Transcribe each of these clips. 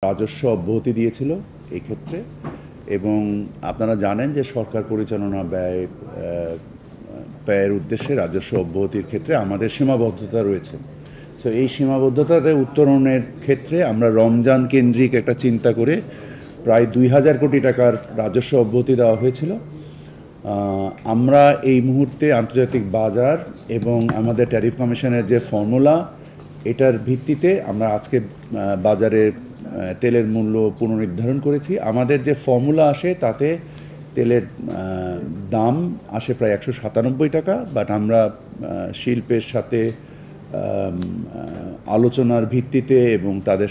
রাজস্ব অব্যাহতি দিয়েছিল এই ক্ষেত্রে, এবং আপনারা জানেন যে সরকার পরিচালনা ব্যয়ের উদ্দেশ্যে রাজস্ব অব্যাহতির ক্ষেত্রে আমাদের সীমাবদ্ধতা রয়েছে। তো এই সীমাবদ্ধতাতে উত্তরণের ক্ষেত্রে আমরা রমজান কেন্দ্রিক একটা চিন্তা করে প্রায় 2000 কোটি টাকার রাজস্ব অব্যাহতি দেওয়া হয়েছিল। আমরা এই মুহূর্তে আন্তর্জাতিক বাজার এবং আমাদের ট্যারিফ কমিশনের যে ফর্মুলা, এটার ভিত্তিতে আমরা আজকে বাজারে তেলের মূল্য পুনর্নির্ধারণ করেছি। আমাদের যে ফর্মুলা আসে তাতে তেলের দাম আসে প্রায় 197 টাকা, বাট আমরা শিল্পের সাথে আলোচনার ভিত্তিতে এবং তাদের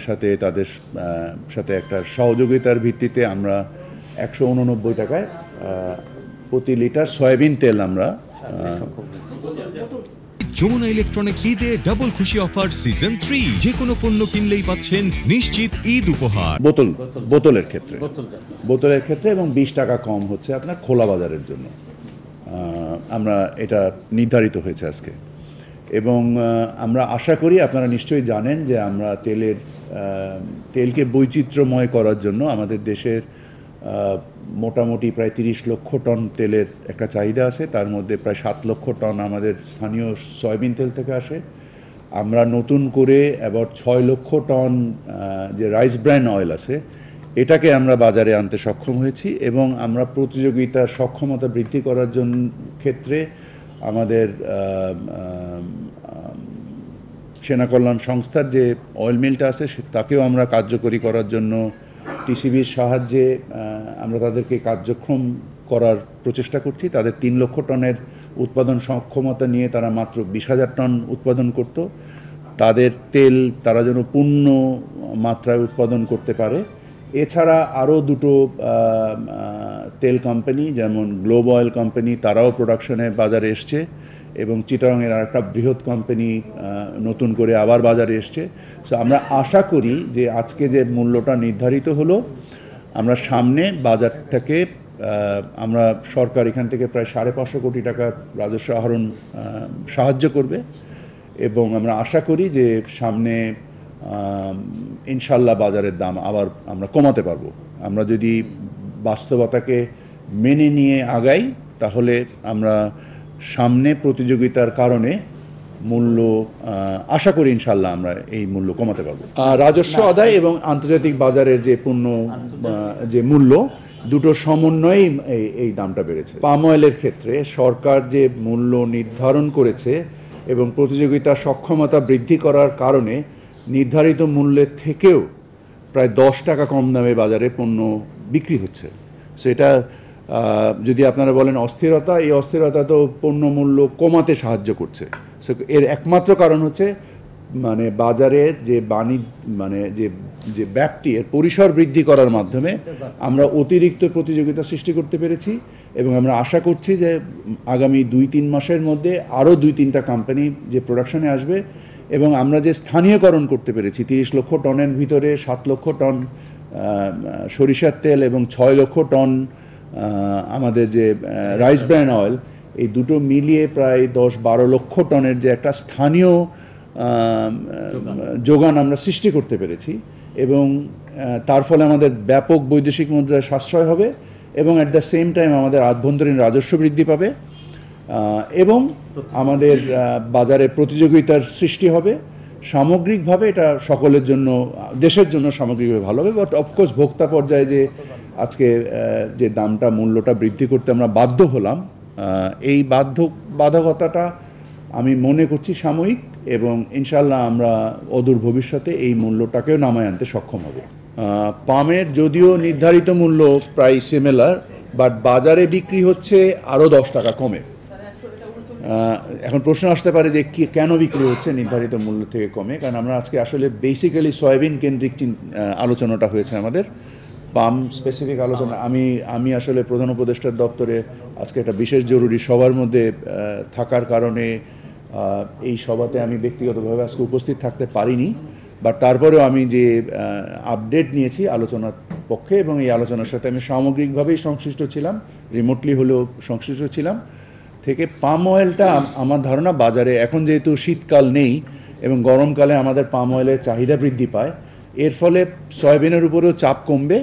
সাথে একটা সহযোগিতার ভিত্তিতে আমরা 189 টাকায় প্রতি লিটার সয়াবিন তেল আমরা। যমুনা ইলেকট্রনিক্স ঈদে ডাবল খুশি অফার সিজন 3, যে কোনো পণ্য কিনলেই পাচ্ছেন নিশ্চিত ঈদ উপহার। বোতলের ক্ষেত্রে এবং 20 টাকা কম হচ্ছে আপনার খোলা বাজারের জন্য। আমরা এটা নির্ধারিত হয়েছে আজকে, এবং আমরা আশা করি আপনারা নিশ্চয়ই জানেন যে আমরা তেলকে বৈচিত্র্যময় করার জন্য আমাদের দেশের মোটামুটি প্রায় 30 লক্ষ টন তেলের একটা চাহিদা আছে। তার মধ্যে প্রায় 7 লক্ষ টন আমাদের স্থানীয় সয়াবিন তেল থেকে আসে। আমরা নতুন করে এবার 6 লক্ষ টন যে রাইস ব্র্যান অয়েল আছে, এটাকে আমরা বাজারে আনতে সক্ষম হয়েছি, এবং আমরা প্রতিযোগিতার সক্ষমতা বৃদ্ধি করার জন্য ক্ষেত্রে আমাদের সেনা কল্যাণ সংস্থার যে অয়েল মিলটা আছে তাকেও আমরা কার্যকরী করার জন্য টিসিবির সাহায্যে আমরা তাদেরকে কার্যক্ষম করার প্রচেষ্টা করছি। তাদের 3 লক্ষ টনের উৎপাদন সক্ষমতা নিয়ে তারা মাত্র 20,000 টন উৎপাদন করত। তাদের তেল তারা যেন পূর্ণ মাত্রায় উৎপাদন করতে পারে। এছাড়া আরও দুটো তেল কোম্পানি যেমন গ্লোব অয়েল কোম্পানি, তারাও প্রোডাকশনে বাজারে এসছে, এবং চিটাগংয়ের আরেকটা বৃহৎ কোম্পানি নতুন করে আবার বাজারে এসছে। সো আমরা আশা করি যে আজকে যে মূল্যটা নির্ধারিত হলো, আমরা সামনে বাজারটাকে আমরা সরকার এখান থেকে প্রায় 550 কোটি টাকার রাজস্ব আহরণ সাহায্য করবে, এবং আমরা আশা করি যে সামনে ইনশাল্লাহ বাজারের দাম আবার আমরা কমাতে পারবো। আমরা যদি বাস্তবতাকে মেনে নিয়ে আগাই তাহলে আমরা সামনে প্রতিযোগিতার কারণে মূল্য আশা করি ইনশাল্লাহ আমরা এই মূল্য কমাতে পারবো। রাজস্ব আদায় এবং আন্তর্জাতিক বাজারের যে যে মূল্য, দুটো সমন্বয়েই এই দামটা বেড়েছে। পাম অয়েলের ক্ষেত্রে সরকার যে মূল্য নির্ধারণ করেছে এবং প্রতিযোগিতার সক্ষমতা বৃদ্ধি করার কারণে নির্ধারিত মূল্যের থেকেও প্রায় 10 টাকা কম দামে বাজারে পণ্য বিক্রি হচ্ছে। সেটা যদি আপনারা বলেন অস্থিরতা, এই অস্থিরতা তো পণ্য মূল্য কমাতে সাহায্য করছে। সো এর একমাত্র কারণ হচ্ছে বাজারের যে যে ব্যাপ্তি, এর পরিসর বৃদ্ধি করার মাধ্যমে আমরা অতিরিক্ত প্রতিযোগিতা সৃষ্টি করতে পেরেছি, এবং আমরা আশা করছি যে আগামী 2-3 মাসের মধ্যে আরও 2-3টা কোম্পানি যে প্রোডাকশনে আসবে, এবং আমরা যে স্থানীয়করণ করতে পেরেছি 30 লক্ষ টনের ভিতরে 7 লক্ষ টন সরিষার তেল এবং 6 লক্ষ টন আমাদের যে রাইস ব্র্যান অয়েল, এই দুটো মিলিয়ে প্রায় 10-12 লক্ষ টনের যে একটা স্থানীয় যোগান আমরা সৃষ্টি করতে পেরেছি, এবং তার ফলে আমাদের ব্যাপক বৈদেশিক মুদ্রায় সাশ্রয় হবে, এবং অ্যাট দ্য সেম টাইম আমাদের আভ্যন্তরীণ রাজস্ব বৃদ্ধি পাবে, এবং আমাদের বাজারে প্রতিযোগিতার সৃষ্টি হবে। সামগ্রিকভাবে এটা সকলের জন্য, দেশের জন্য সামগ্রিকভাবে ভালো হবে। বাট অফকোর্স ভোক্তা পর্যায়ে যে আজকে যে দামটা, মূল্যটা বৃদ্ধি করতে আমরা বাধ্য হলাম, এই বাধ্যকতাটা আমি মনে করছি সাময়িক, এবং ইনশাল্লাহ আমরা অদূর ভবিষ্যতে এই মূল্যটাকেও নামায় আনতে সক্ষম হব। পামের যদিও নির্ধারিত মূল্য প্রায় সিমিলার, বাট বাজারে বিক্রি হচ্ছে আরও 10 টাকা কমে। এখন প্রশ্ন আসতে পারে যে কেন বিক্রি হচ্ছে নির্ধারিত মূল্য থেকে কমে, কারণ আমরা আজকে আসলে বেসিক্যালি সয়াবিন কেন্দ্রিক আলোচনাটা হয়েছে আমাদের, পাম স্পেসিফিক আলোচনা। আমি আসলে প্রধান উপদেষ্টার দপ্তরে আজকে একটা বিশেষ জরুরি সভার মধ্যে থাকার কারণে এই সভাতে আমি ব্যক্তিগতভাবে আজকে উপস্থিত থাকতে পারিনি, বাট তারপরেও আমি যে আপডেট নিয়েছি আলোচনার পক্ষে, এবং এই আলোচনার সাথে আমি সামগ্রিকভাবেই সংশ্লিষ্ট ছিলাম, রিমোটলি হলেও সংশ্লিষ্ট ছিলাম থেকে। পাম অয়েলটা আমার ধারণা বাজারে এখন যেহেতু শীতকাল নেই এবং গরমকালে আমাদের পাম অয়েলের চাহিদা বৃদ্ধি পায়, এর ফলে সয়াবিনের উপরেও চাপ কমবে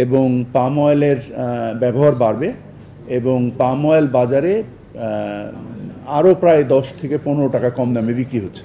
এবং পাম অয়েলের ব্যবহার বাড়বে এবং পাম অয়েল বাজারে আরও প্রায় 10 থেকে 15 টাকা কম দামে বিক্রি হচ্ছে।